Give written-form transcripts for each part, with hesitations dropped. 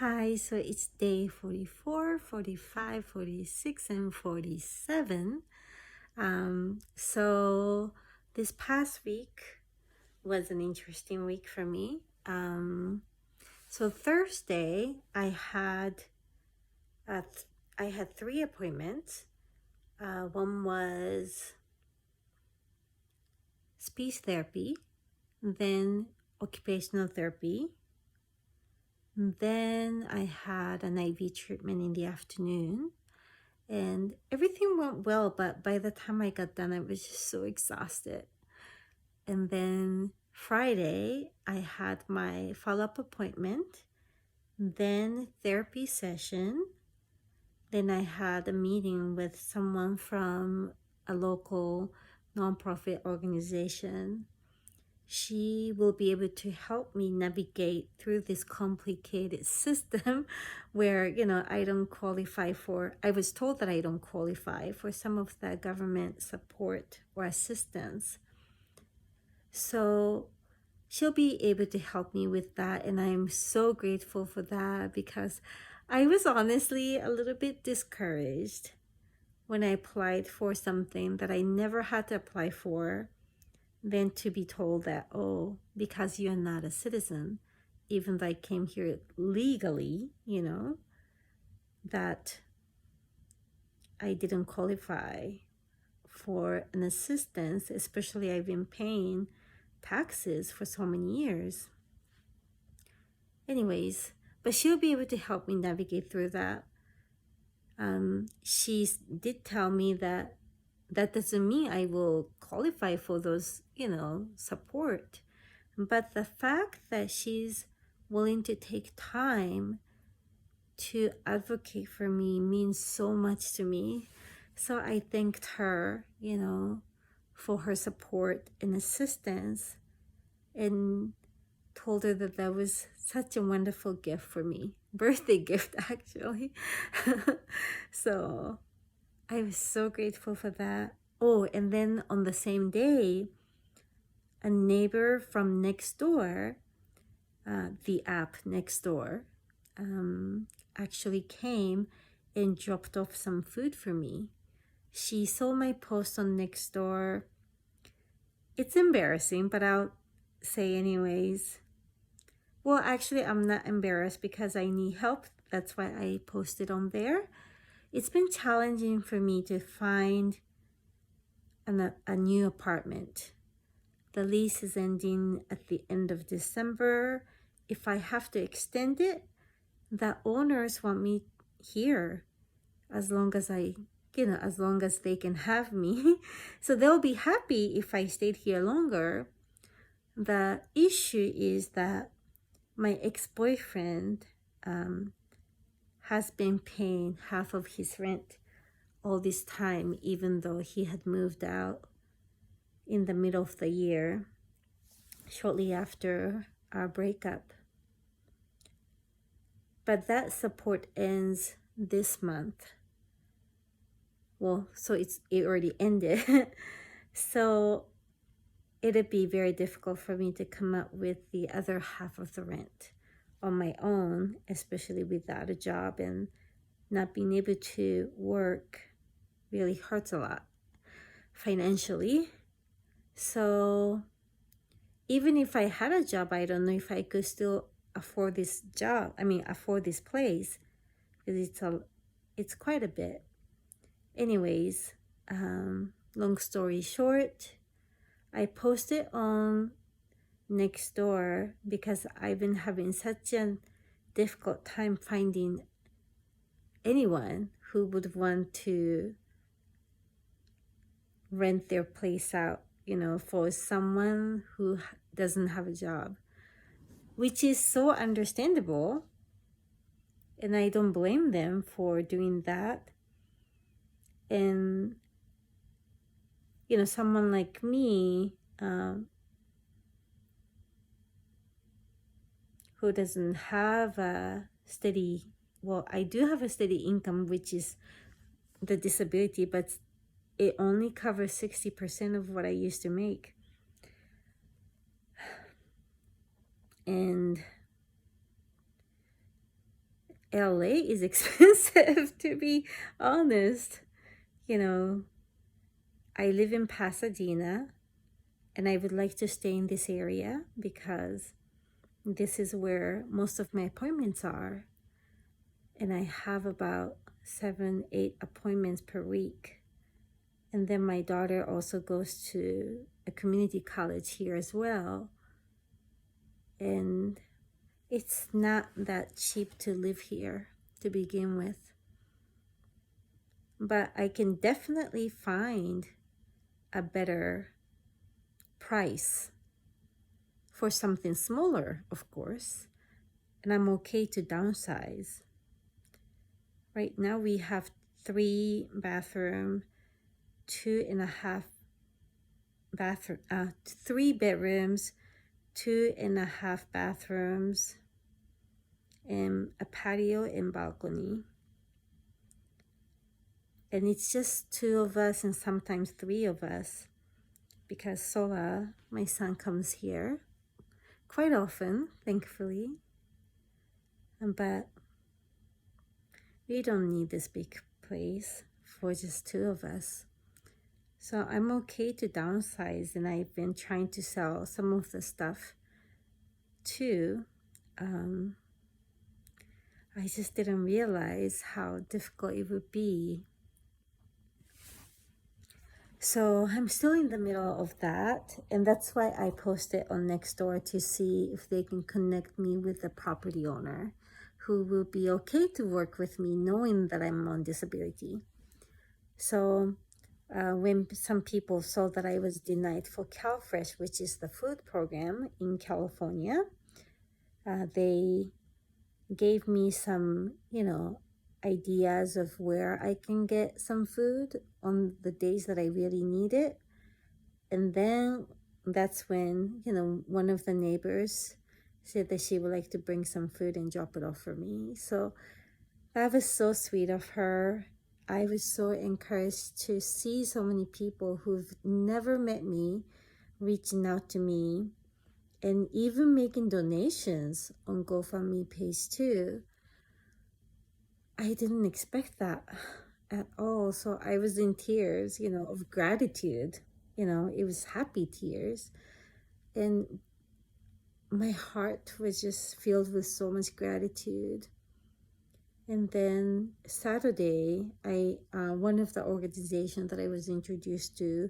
Hi, so it's day 44, 45, 46, and 47. So this past week was an interesting week for me. So Thursday uh, I had 3 appointments. One was speech therapy, then occupational therapy. Then I had an IV treatment in the afternoon. And everything went well, but by the time I got done, I was just so exhausted. And then Friday, I had my follow-up appointment, then therapy session. Then I had a meeting with someone from a local nonprofit organization. She will be able to help me navigate through this complicated system where, I was told that I don't qualify for some of the government support or assistance. So she'll be able to help me with that. And I'm so grateful for that because I was honestly a little bit discouraged when I applied for something that I never had to apply for, than to be told that, oh, because you're not a citizen, even though I came here legally, that I didn't qualify for an assistance, especially I've been paying taxes for so many years. Anyways, but she'll be able to help me navigate through that. She did tell me that doesn't mean I will qualify for those, support. But the fact that she's willing to take time to advocate for me means so much to me. So I thanked her, for her support and assistance, and told her that that was such a wonderful gift for me. Birthday gift, actually. So I was so grateful for that. Oh, and then on the same day, a neighbor from next door, the app next door, actually came and dropped off some food for me. She saw my post on Nextdoor. It's embarrassing, but I'll say anyways. Well, actually, I'm not embarrassed because I need help. That's why I posted on there. It's been challenging for me to find a new apartment. The lease is ending at the end of December. If I have to extend it, the owners want me here as long as as long as they can have me. So they'll be happy if I stayed here longer. The issue is that my ex-boyfriend has been paying half of his rent all this time, even though he had moved out in the middle of the year, shortly after our breakup. But that support ends this month. Well, so it already ended. So it'd be very difficult for me to come up with the other half of the rent on my own, especially without a job, and not being able to work really hurts a lot financially. So even if I had a job, I don't know if I could still afford this afford this place, because it's quite a bit. Anyways, long story short, I posted on Nextdoor because I've been having such a difficult time finding anyone who would want to rent their place out, for someone who doesn't have a job, which is so understandable. And I don't blame them for doing that. And, someone like me, who doesn't have a steady, well, I do have a steady income, which is the disability, but it only covers 60% of what I used to make. And LA is expensive, to be honest. You know, I live in Pasadena, and I would like to stay in this area because this is where most of my appointments are. And I have about 7, 8 appointments per week. And then my daughter also goes to a community college here as well. And it's not that cheap to live here to begin with. But I can definitely find a better price for something smaller, of course. And I'm okay to downsize. Right now we have 3 bathroom, 2.5 bathroom, 3 bedrooms, 2.5 bathrooms, and a patio and balcony. And it's just 2 of us and sometimes 3 of us because Sola, my son, comes here quite often, thankfully. But we don't need this big place for just 2 of us. So I'm okay to downsize, and I've been trying to sell some of the stuff too. I just didn't realize how difficult it would be. So I'm still in the middle of that, and that's why I posted on Nextdoor to see if they can connect me with the property owner who will be okay to work with me knowing that I'm on disability. So when some people saw that I was denied for CalFresh, which is the food program in California, they gave me some, ideas of where I can get some food on the days that I really need it. And then that's when, one of the neighbors said that she would like to bring some food and drop it off for me. So that was so sweet of her. I was so encouraged to see so many people who've never met me reaching out to me and even making donations on GoFundMe page too. I didn't expect that at all. So I was in tears, of gratitude. It was happy tears. And my heart was just filled with so much gratitude. And then Saturday, one of the organizations that I was introduced to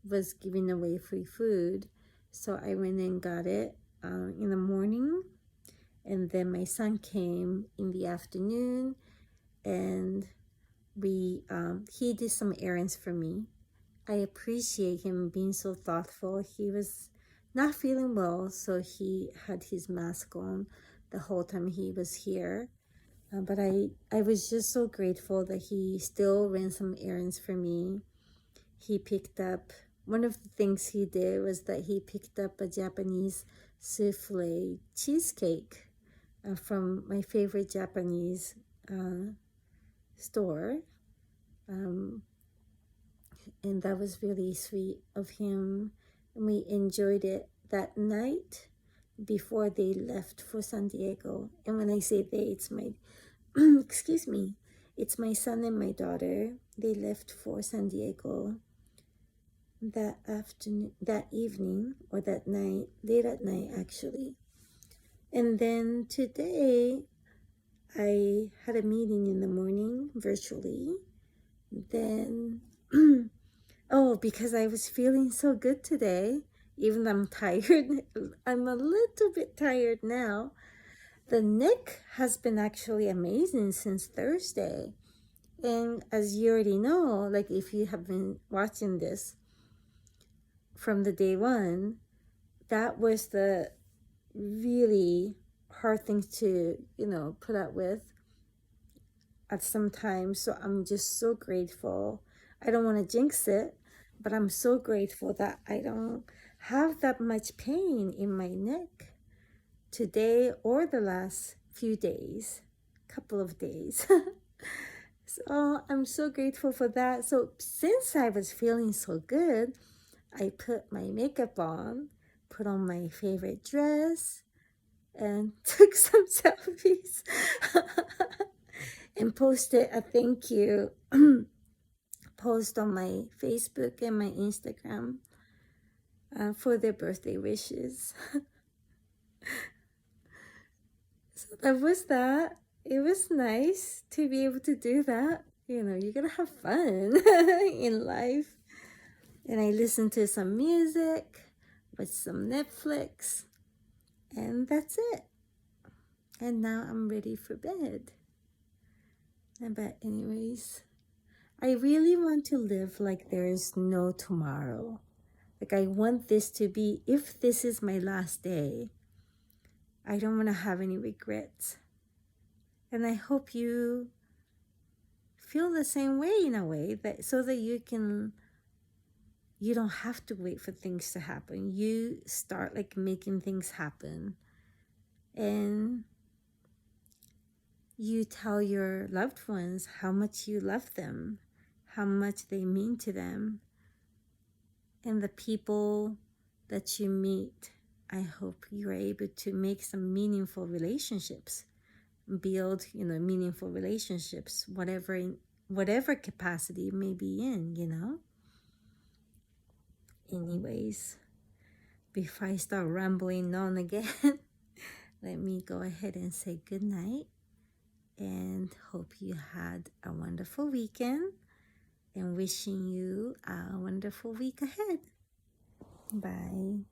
was giving away free food. So I went and got it in the morning. And then my son came in the afternoon, and he did some errands for me. I appreciate him being so thoughtful. He was not feeling well, so he had his mask on the whole time he was here. But I was just so grateful that he still ran some errands for me. He picked up, one of the things he did was that he picked up a Japanese souffle cheesecake from my favorite Japanese store. And that was really sweet of him. And we enjoyed it that night before they left for San Diego. And when I say they, it's my, excuse me, it's my son and my daughter. They left for San Diego that afternoon, that evening, or that night, late at night actually. And then today, I had a meeting in the morning virtually. Then, because I was feeling so good today, even though I'm tired, I'm a little bit tired now. The neck has been actually amazing since Thursday. And as you already know, like if you have been watching this from the day one, that was the really hard thing to, put up with at some time. So I'm just so grateful. I don't want to jinx it, but I'm so grateful that I don't have that much pain in my neck today or the last few days, couple of days. So I'm so grateful for that. So since I was feeling so good, I put my makeup on, put on my favorite dress, and took some selfies. posted a thank you post on my Facebook and my Instagram for their birthday wishes. So that was that. It was nice to be able to do that. You know, you gotta have fun in life. And I listened to some music, watched some Netflix, and that's it. And now I'm ready for bed. But anyways, I really want to live like there is no tomorrow. Like I want this to be, if this is my last day, I don't want to have any regrets. And I hope you feel the same way in a way, that so that you don't have to wait for things to happen. You start like making things happen. And you tell your loved ones how much you love them, how much they mean to them. And the people that you meet, I hope you're able to make some meaningful relationships, build, meaningful relationships, whatever capacity you may be in. Anyways, before I start rambling on again, let me go ahead and say good night, and hope you had a wonderful weekend, and wishing you a wonderful week ahead. Bye.